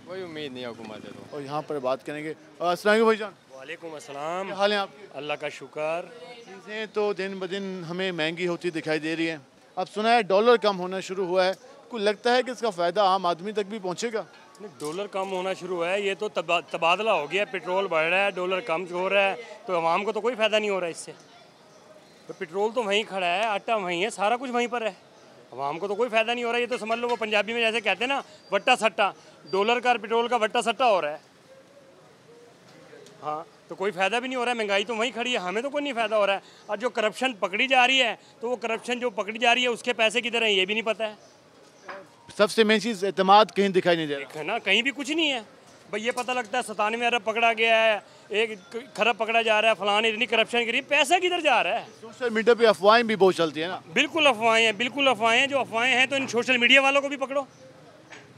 S12: कोई उम्मीद नहीं है हुकूमत से तो।
S1: और यहाँ पर बात करेंगे। अस्सलाम वालेकुम भाईजान।
S13: वालेकुम अस्सलाम।
S1: क्या हाल है आपके?
S13: अल्लाह का शुक्र।
S1: चीज़ें तो दिन ब दिन हमें महंगी होती दिखाई दे रही हैं। अब सुना है डॉलर कम होना शुरू हुआ है, कुछ लगता है कि इसका फ़ायदा आम आदमी तक भी पहुँचेगा?
S13: नहीं, डॉलर कम होना शुरू है, ये तो तबादला हो गया, पेट्रोल बढ़ रहा है, डॉलर कम हो रहा है, तो आवाम को तो कोई फ़ायदा नहीं हो रहा इससे। तो पेट्रोल तो वहीं खड़ा है, आटा वहीं है, सारा कुछ वहीं पर है, आवाम को तो कोई फ़ायदा नहीं हो रहा। ये तो समझ लो वो पंजाबी में जैसे कहते हैं ना, वट्टा सट्टा, डॉलर का पेट्रोल का वट्टा सट्टा हो रहा है। हाँ, तो कोई फ़ायदा भी नहीं हो रहा है, महंगाई तो वहीं खड़ी है, हमें तो कोई नहीं फ़ायदा हो रहा है। और जो करप्शन पकड़ी जा रही है, तो वो करप्शन जो पकड़ी जा रही है उसके पैसे किधर हैं ये भी नहीं पता है।
S1: सबसे मेन चीज़ एतमाद कहीं दिखाई नहीं दे रहा
S13: है ना, कहीं भी कुछ नहीं है भाई। ये पता लगता है 97 अरब पकड़ा गया है, 1 खरब पकड़ा जा रहा है, फलान इतनी करप्शन करी, पैसा किधर जा रहा है?
S1: सोशल मीडिया पे अफवाहें भी बहुत चलती है ना।
S13: बिल्कुल अफवाहें हैं, बिल्कुल अफवाहें हैं। जो अफवाहें हैं तो इन सोशल मीडिया वालों को भी पकड़ो,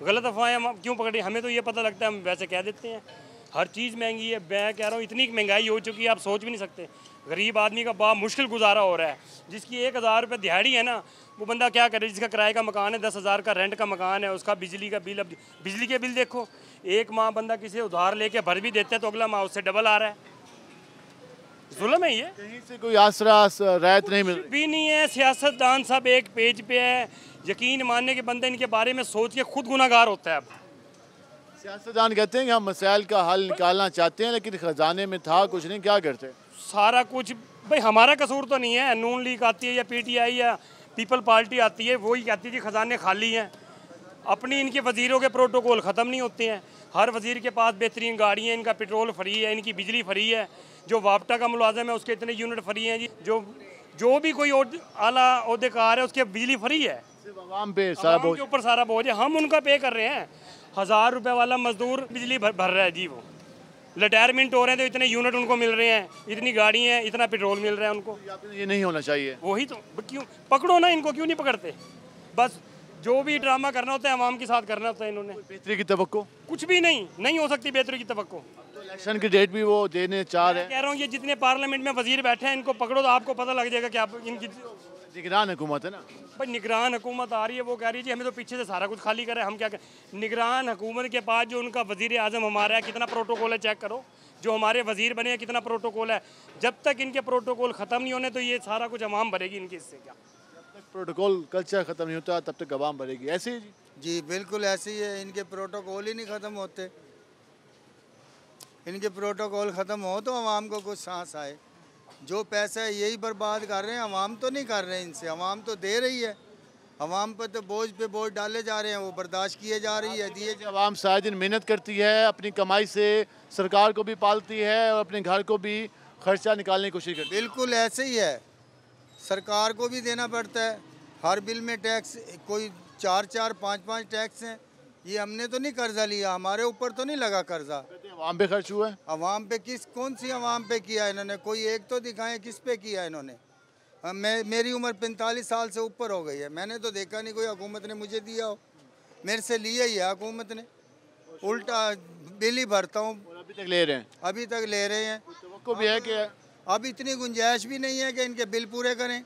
S13: गलत अफवाहें हम क्यों पकड़े? हमें तो ये पता लगता है, हम वैसे कह देते हैं। हर चीज़ महंगी है, मैं कह रहा हूँ इतनी महंगाई हो चुकी है आप सोच भी नहीं सकते। गरीब आदमी का बड़ा मुश्किल गुजारा हो रहा है। जिसकी 1000 रुपये दिहाड़ी है ना, वो बंदा क्या करे? जिसका किराए का मकान है, 10,000 का रेंट का मकान है, उसका बिजली का बिल, अब बिजली के बिल देखो, एक माह बंदा किसी उधार लेके भर भी देता है तो अगला माह उससे डबल आ रहा है। जुल्म है ये।
S1: कहीं से कोई आसरा रायत नहीं मिल रही
S13: भी नहीं है। सियासतदान सब एक पेज पे है, यकीन मानने के बंदे इनके बारे में सोच के खुद गुनाहगार होता है। अब
S1: सियासतदान कहते हैं कि हम मसाइल का हल निकालना चाहते हैं, लेकिन खजाने में था कुछ नहीं, क्या करते?
S13: सारा कुछ भाई हमारा कसूर तो नहीं है। नून लीग आती है या PTI या पीपल पार्टी आती है, वही कहती है कि खजाने खाली हैं। अपनी इनके वजीरों के प्रोटोकॉल ख़त्म नहीं होते हैं। हर वजीर के पास बेहतरीन गाड़ी है, इनका पेट्रोल फ्री है, इनकी बिजली फ्री है। जो वापटा का मुलाजिम है उसके इतने यूनिट फ्री हैं जी। जो भी कोई आला ओहदेकार है उसके बिजली फ्री है।
S1: आवाम पे सारा बोझ,
S13: के ऊपर सारा बोझ है, हम उनका पे कर रहे हैं। 1000 रुपये वाला मजदूर बिजली भर रहा है जी। वो रिटायरमेंट हो रहे हैं तो इतने यूनिट उनको मिल रहे हैं, इतनी गाड़ी हैं, इतना पेट्रोल मिल रहा है उनको।
S1: ये नहीं होना चाहिए।
S13: वही तो, क्यों पकड़ो ना इनको, क्यों नहीं पकड़ते? बस जो भी ड्रामा करना होता है अवाम के साथ करना होता है इन्होंने।
S1: बेहतरी की तवक्को
S13: कुछ भी नहीं हो सकती बेहतरी की तवक्को।
S1: तो इलेक्शन की डेट भी वो देने चाह रहे हैं।
S13: कह रहा हूँ ये जितने पार्लियामेंट में वजीर बैठे हैं इनको पकड़ो तो आपको पता लग जाएगा कि आप इनकी
S1: निगरान हुकूमत है ना
S13: भाई। निगरान हुकूमत आ रही है, वो कह रही है जी हमें तो पीछे से सारा कुछ खाली करे, हम क्या करें? निगरान हुकूमत के पास जो उनका वजीर आज़म हमारा है, कितना प्रोटोकॉल है चेक करो। जो हमारे वजीर बने हैं कितना प्रोटोकॉल है। जब तक इनके प्रोटोकॉल ख़त्म नहीं होने तो ये सारा कुछ अवाम भरेगी इनके इससे। क्या
S1: जब तक प्रोटोकॉल कल्चर ख़त्म नहीं होता तब तक अवाम भरेगी, ऐसे ही
S14: जी बिल्कुल ऐसे ही है। इनके प्रोटोकॉल ही नहीं ख़त्म होते। इनके प्रोटोकॉल ख़त्म हो तो अवाम को कुछ सांस आए। जो पैसा है यही बर्बाद कर रहे हैं, अवाम तो नहीं कर रहे हैं इनसे, अवाम तो दे रही है। अवाम पर तो बोझ पे बोझ डाले जा रहे हैं, वो बर्दाश्त किए जा रही है। दिए
S1: अवाम सारे दिन मेहनत करती है, अपनी कमाई से सरकार को भी पालती है और अपने घर को भी खर्चा निकालने की कोशिश करती है।
S14: बिल्कुल ऐसे ही है, सरकार को भी देना पड़ता है। हर बिल में टैक्स, कोई 4-4, 5-5 टैक्स हैं। ये हमने तो नहीं कर्जा लिया, हमारे ऊपर तो नहीं लगा कर्जा।
S1: अवाम पे खर्च हुआ है।
S14: अवाम पे कौन सी अवाम पे किया इन्होंने? कोई एक तो दिखाएं किस पे किया इन्होंने। मेरी उम्र 45 साल से ऊपर हो गई है, मैंने तो देखा नहीं कोई हुकूमत ने मुझे दिया हो। मेरे से लिया ही है हुकूमत ने, उल्टा बिल ही भरता हूँ।
S1: अभी तक ले रहे हैं?
S14: अभी तक ले रहे हैं।
S1: तो भी है कि
S14: अब इतनी गुंजाइश भी नहीं है कि इनके बिल पूरे करें,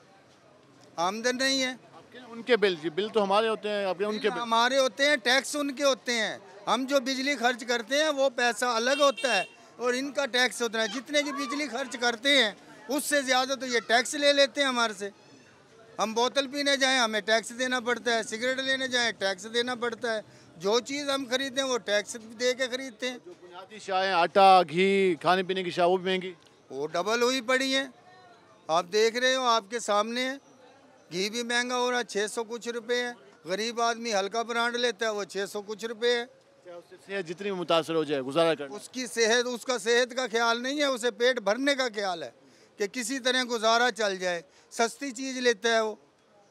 S14: आमदन नहीं है।
S1: उनके बिल जी, बिल तो हमारे होते हैं, आपके उनके बिल
S14: हमारे होते हैं, टैक्स उनके होते हैं। हम जो बिजली खर्च करते हैं वो पैसा अलग होता है और इनका टैक्स होता है। जितने की बिजली खर्च करते हैं उससे ज़्यादा तो ये टैक्स ले लेते हैं हमारे से। हम बोतल पीने जाएं हमें टैक्स देना पड़ता है, सिगरेट लेने जाएं टैक्स देना पड़ता है। जो चीज़ हम खरीदें वो टैक्स दे के खरीदते हैं।
S1: जो बुनियादी शायें, आटा, घी, खाने पीने की शाह वो भी महंगी,
S14: वो डबल हुई पड़ी हैं। आप देख रहे हो, आपके सामने है। घी भी महंगा हो रहा है, 600 कुछ रुपए है। गरीब आदमी हल्का ब्रांड लेता है, वो 600 कुछ रुपए है।
S1: सेहत जितनी मुतासर हो जाए गुजारा कर,
S14: उसकी सेहत, उसका सेहत का ख्याल नहीं है, उसे पेट भरने का ख्याल है कि किसी तरह गुजारा चल जाए। सस्ती चीज़ लेता है वो,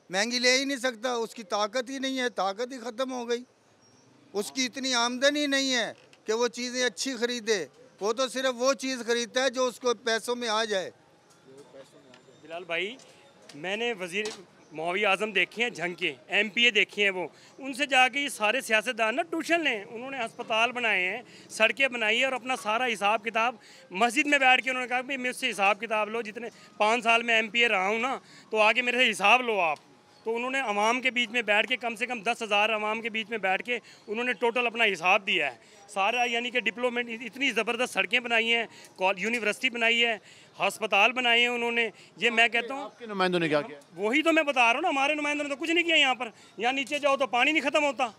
S14: महंगी ले ही नहीं सकता। उसकी ताकत ही नहीं है, ताकत ही ख़त्म हो गई। उसकी इतनी आमदनी ही नहीं है कि वो चीज़ें अच्छी ख़रीदे। वो तो सिर्फ वो चीज़ ख़रीदता है जो उसको पैसों में आ जाए।
S13: बिलाल भाई, मैंने वजीर मौवी आज़म देखे हैं झंग के, MPA देखे हैं वो, उनसे जाके ये सारे सियासतदान ना ट्यूशन लें। उन्होंने अस्पताल बनाए हैं, सड़कें बनाई है और अपना सारा हिसाब किताब मस्जिद में बैठ के उन्होंने कहा भाई मुझसे हिसाब किताब लो, जितने 5 साल में MPA रहा हूँ ना, तो आगे मेरे से हिसाब लो आप। तो उन्होंने अवाम के बीच में बैठ के कम से कम 10,000 अवाम के बीच में बैठ के उन्होंने टोटल अपना हिसाब दिया है सारा, यानी कि डिप्लोमेट इतनी ज़बरदस्त सड़कें बनाई हैं, यूनिवर्सिटी बनाई है, अस्पताल बनाए हैं उन्होंने। ये मैं कहता हूँ
S1: आपके नुमाइंदों ने क्या किया?
S13: वही तो मैं बता रहा हूँ ना, हमारे नुमाइंदों ने तो कुछ नहीं किया यहाँ पर। यहाँ नीचे जाओ तो पानी नहीं ख़त्म होता,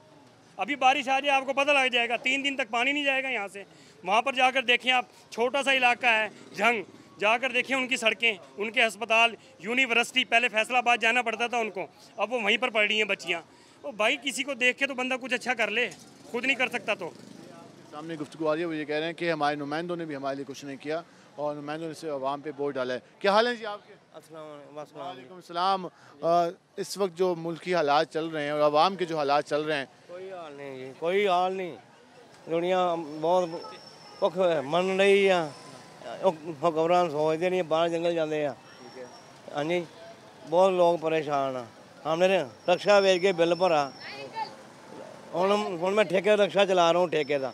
S13: अभी बारिश आ जाए आपको पता लग जाएगा, 3 दिन तक पानी नहीं जाएगा यहाँ से। वहाँ पर जाकर देखें आप, छोटा सा इलाका है झंग, जाकर देखें उनकी सड़कें, उनके अस्पताल, यूनिवर्सिटी। पहले फैसलाबाद जाना पड़ता था उनको, अब वो वहीं पर पढ़ रही हैं बच्चियाँ। वो भाई किसी को देख के तो बंदा कुछ अच्छा कर ले, खुद नहीं कर सकता। तो
S1: सामने गुफ्तगू आ रही है, वो ये कह रहे हैं कि हमारे नुमाइंदों ने भी हमारे लिए कुछ नहीं किया और नुमाइंदों ने सिर्फ आवाम पे वोट डाला है। क्या हाल है जी आपके? वालेकुम सलाम। इस वक्त जो मुल्की हालात चल रहे हैं और आवाम के जो हालात चल रहे हैं,
S15: कोई हाल नहीं जी, कोई हाल नहीं। दुनिया बहुत भुख मन रही है, हुक्मरान सोचते नहीं, बाहर जंगल जाते हैं। हाँ जी, बहुत लोग परेशान हैं। हमने रक्षा बेच के बिल भरा, हूँ मैं ठेके रक्षा चला रहा हूँ, ठेके का।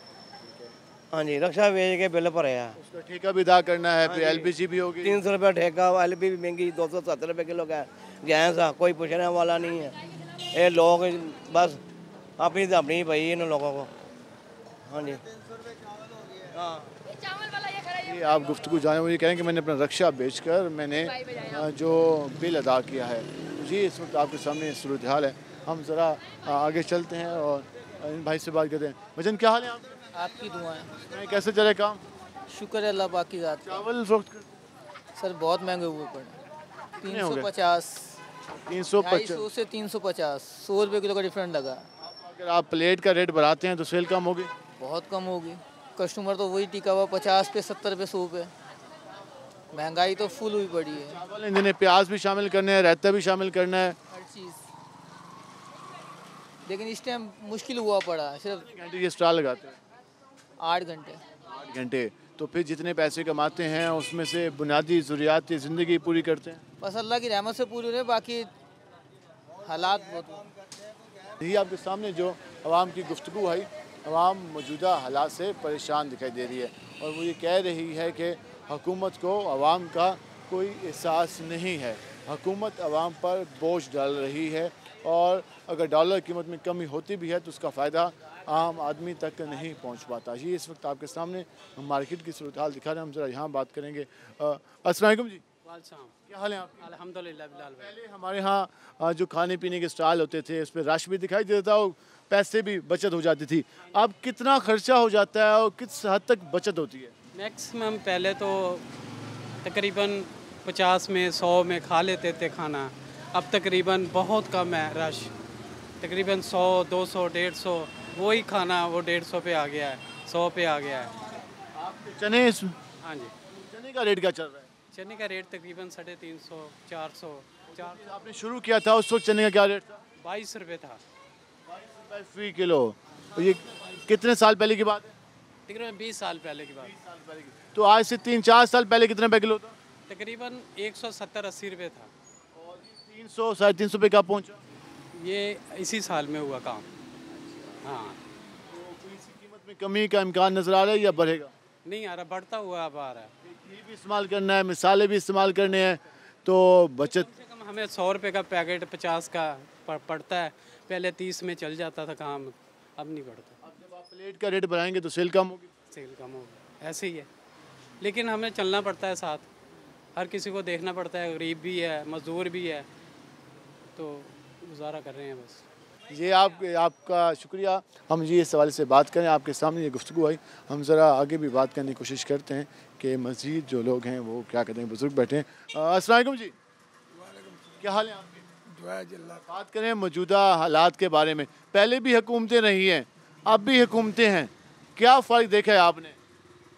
S15: हाँ जी, रक्षा बेच के बिल भरे है,
S1: उसका ठेका भी अदा करना है, फिर LPG भी होगी।
S15: 300 रुपये ठेका, LPG भी महंगी, 270 रुपये किलो का गैस है, कोई पूछने वाला नहीं है। ये लोग बस अपनी अपनी भाई इन लोगों को। हाँ जी, हाँ
S1: ये आप गुफ्तगू जाने, वो ये कहें कि मैंने अपना रक्षा बेचकर मैंने जो बिल अदा किया है। जी इस वक्त आपके सामने सूरत हाल है। हम ज़रा आगे चलते हैं और इन भाई से बात करते हैं। भजन क्या हाल है आप?
S16: आपकी दुआएं।
S1: कैसे चले काम?
S16: शुक्र है अल्लाह पाक की ज़ात।
S1: चावल इस वक्त
S16: सर बहुत महंगे हुए पड़े, 350 250 से 350, 100 रुपये किलो का डिफरेंट लगा।
S1: अगर आप प्लेट का रेट बढ़ाते हैं तो सेल कम होगी?
S16: बहुत कम होगी, कस्टमर तो वही टिका हुआ 50 पे 70 पे 100 पे। महंगाई तो फुल हुई पड़ी है।
S1: चावल इन्हें प्याज भी शामिल करना है, रायता भी शामिल करना है,
S16: हर चीज़। लेकिन इस टाइम मुश्किल हुआ पड़ा। सिर्फ
S1: घंटे ये स्टॉल लगाते हैं?
S16: 8 घंटे।
S1: 8 घंटे। तो फिर जितने पैसे कमाते हैं उसमें से बुनियादी ज़रूरियात ज़िंदगी पूरी करते हैं?
S16: बस अल्लाह की रहमत से पूरी रहे, बाकी हालात बहुत।
S1: यही आपके सामने जो आवाम की गुफ्तगू है, आवाम मौजूदा हालात से परेशान दिखाई दे रही है और वो ये कह रही है कि हुकूमत को आवाम का कोई एहसास नहीं है। हुकूमत आवाम पर बोझ डाल रही है और अगर डॉलर कीमत में कमी होती भी है तो उसका फ़ायदा आम आदमी तक नहीं पहुंच पाता। ये इस वक्त आपके सामने हम मार्केट की सूरत हाल दिखा रहे हैं। हम ज़रा यहाँ बात करेंगे। अस्सलाम वालेकुम जी, क्या हाल है आपके?
S17: अल्हम्दुलिल्लाह बिलाल भाई।
S1: पहले हमारे यहाँ जो खाने पीने के स्टॉल होते थे उस पर रश भी दिखाई देता था और पैसे भी बचत हो जाती थी। अब कितना खर्चा हो जाता है और किस हद तक बचत होती है?
S17: मैक्सिमम पहले तो तकरीबन 50 में 100 में खा लेते थे खाना, अब तकरीबन बहुत कम है रश, तकरीबन 100 200 150 वही खाना वो 150 पे आ गया है, 100 पे आ गया है।
S1: चने
S17: हाँ जी,
S1: चने का रेट क्या चल रहा है?
S17: चने का रेट तकरीबन 350 400।
S1: आपने शुरू किया था उस वक्त चने का क्या रेट था?
S17: 22 रुपये था।
S1: 22 रुपये फी किलो। तो ये कितने साल पहले की बात है?
S17: तकरीबन 20 साल पहले की बात।
S1: तो आज से 3-4 साल पहले कितने रुपए किलो था?
S17: तकरीबन 170-80 रुपये था।
S1: 300 350 रुपये का पहुँचा?
S17: ये इसी साल में हुआ काम। हाँ,
S1: कीमत में कमी का इम्कान नजर आ रहा है या बढ़ेगा?
S17: नहीं आ रहा, बढ़ता हुआ अब आ रहा है।
S1: घी भी इस्तेमाल करना है, मिसाले भी इस्तेमाल करने हैं, तो बचत
S17: कम से कम हमें 100 रुपये का पैकेट 50 का पड़ता है। पहले 30 में चल जाता था काम, अब नहीं बढ़ता।
S1: अब जब आप प्लेट का रेट बढ़ाएंगे तो सेल कम होगी?
S17: सेल कम होगी, ऐसे ही है। लेकिन हमें चलना पड़ता है साथ, हर किसी को देखना पड़ता है, गरीब भी है मज़दूर भी है, तो गुजारा कर रहे हैं बस।
S1: ये आपका शुक्रिया। हम ये इस हवाले से बात करें, आपके सामने ये गुफ्तगू आई। हम ज़रा आगे भी बात करने की कोशिश करते हैं कि मज़ीद जो लोग हैं वो क्या कहते हैं। बुज़ुर्ग बैठे हैं। अस्सलाम वालेकुम जी, क्या हाल है आपके? बात करें मौजूदा हालात के बारे में। पहले भी हुकूमतें रही हैं, अब भी हुकूमतें हैं, क्या फ़र्क देखा है आपने?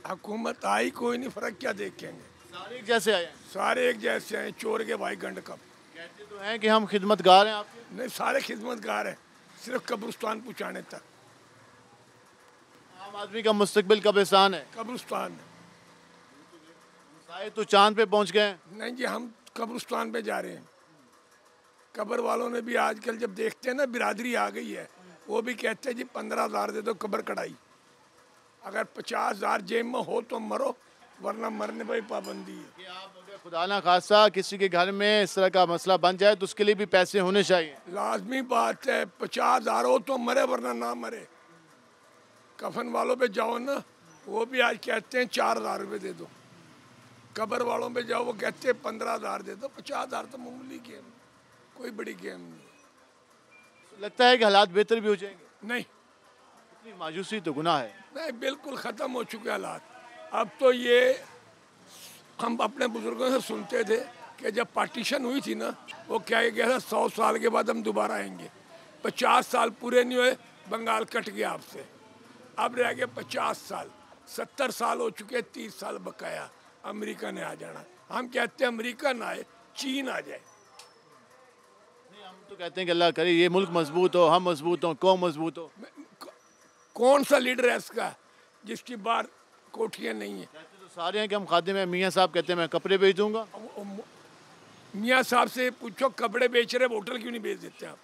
S18: हुकूमत आई कोई नहीं, फ़र्क क्या देखेंगे,
S1: सारे एक जैसे आए हैं।
S18: सारे एक जैसे हैं, चोर के भाई गंड कब।
S1: कहते तो हैं कि हम खिदमतगार हैं आपके।
S18: नहीं, सारे खिदमतगार हैं, सिर्फ कब्रिस्तान पहुँचाने तक।
S1: आम आदमी का मुस्तकबिल कब्रिस्तान है।
S18: कब्रिस्तान
S1: तो चांद पे पहुँच गए।
S18: नहीं जी, हम कब्रिस्तान पे जा रहे हैं। कब्र वालों ने भी आजकल जब देखते हैं ना बिरादरी आ गई है, वो भी कहते हैं जी 15,000 दे दो कब्र कढ़ाई। अगर 50,000 जेब में हो तो मरो, वरना मरने पर पाबंदी है।
S1: खुदा ना खासा किसी के घर में इस तरह का मसला बन जाए तो उसके लिए भी पैसे होने चाहिए।
S18: लाजमी बात है, 50,000 हो तो मरे, वरना ना मरे। कफन वालों पे जाओ ना, वो भी आज कहते हैं 4,000 रुपये दे दो। कब्र वालों पे जाओ, वो कहते हैं 15,000 दे दो। 50,000 तो मामूली गेम, कोई बड़ी गेम नहीं।
S1: लगता है कि हालात बेहतर भी हो जाएंगे?
S18: नहीं,
S1: इतनी मायूसी तो गुनाह है।
S18: नहीं, बिल्कुल ख़त्म हो चुके हालात। अब तो ये हम अपने बुजुर्गों से सुनते थे कि जब पार्टीशन हुई थी ना, वो क्या गया था 100 साल के बाद हम दोबारा आएंगे। 50 साल पूरे नहीं हुए, बंगाल कट गया आपसे। अब रह गए 50 साल, 70 साल हो चुके, 30 साल बकाया। अमेरिका ने आ जाना। हम कहते हैं अमेरिका ना आए, चीन आ जाए।
S1: हम तो कहते हैं कि अल्लाह करे ये मुल्क मजबूत हो, हम मजबूत हो, कौम मजबूत हो।
S18: कौन सा लीडर है इसका जिसकी बार कोठियाँ नहीं है?
S1: कहते तो सारे हैं कि हम खादिम हैं। मियाँ साहब कहते हैं मैं कपड़े बेच दूंगा।
S18: मियाँ साहब से पूछो कपड़े बेच रहे, होटल क्यों नहीं बेच देते आप?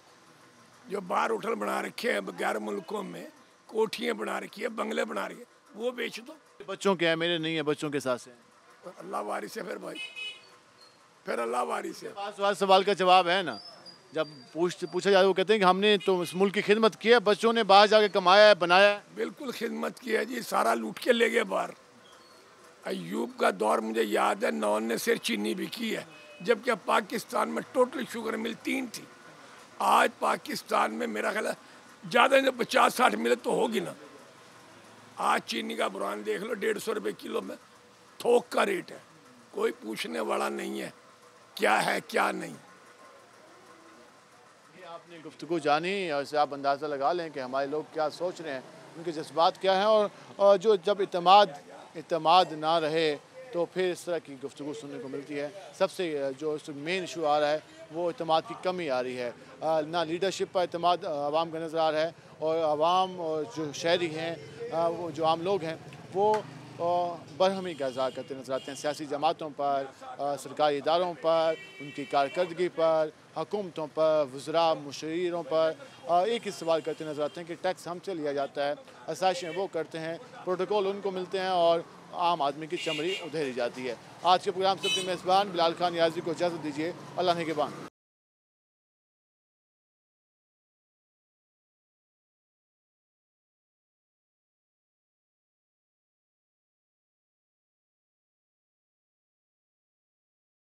S18: जो बाहर होटल बना रखे हैं 11 मुल्कों में, कोठियाँ बना रखी है, बंगले बना रही है, वो बेच दो।
S1: बच्चों के हैं, मेरे नहीं है, बच्चों के साथ है।
S18: अल्लाह वारिस है फिर भाई, फिर अल्लाह वारिस है।
S1: सवाल का जवाब है ना, जब पूछा जाए वो कहते हैं कि हमने तो इस मुल्क की खिदमत की है, बच्चों ने बाहर जाके कमाया है, बनाया है।
S18: बिल्कुल खिदमत की है जी, सारा लूट के ले गए बाहर। अयूब का दौर मुझे याद है, नौन ने सिर चीनी भी की है, जबकि पाकिस्तान में टोटल शुगर मिल 3 थी। आज पाकिस्तान में मेरा ख्याल है ज़्यादा नहीं 50-60 मिले तो होगी ना। आज चीनी का बुरान देख लो, 150 रुपये किलो में थोक का रेट है। कोई पूछने वाला नहीं है क्या है क्या नहीं।
S1: आपने गुफ्तगू जानी और इससे आप अंदाज़ा लगा लें कि हमारे लोग क्या सोच रहे हैं, उनके जज्बात क्या हैं। और जो जब इत्तेमाद ना रहे तो फिर इस तरह की गुफ्तगू सुनने को मिलती है। सबसे जो मेन इशू आ रहा है वो इत्तेमाद की कमी आ रही है। ना लीडरशिप पर इत्तेमाद आवाम का नज़र आ रहा है, और आवाम और जो शहरी हैं, वो जो आम लोग हैं, वो बरहमी का इज़हार करते नजर आते हैं सियासी जमातों पर, सरकारी इदारों पर, उनकी कारकर्दगी पर, हुकूमतों पर, वज़रा मुशरीरों पर। एक ही सवाल करते नजर आते हैं कि टैक्स हमसे लिया जाता है, आसाइशें वो करते हैं, प्रोटोकॉल उनको मिलते हैं और आम आदमी की चमड़ी उधेरी जाती है। आज के प्रोग्राम से अपने मेज़बान बिलाल खान याजी को इजाज़त दीजिए। अल्लाह ने के बाद।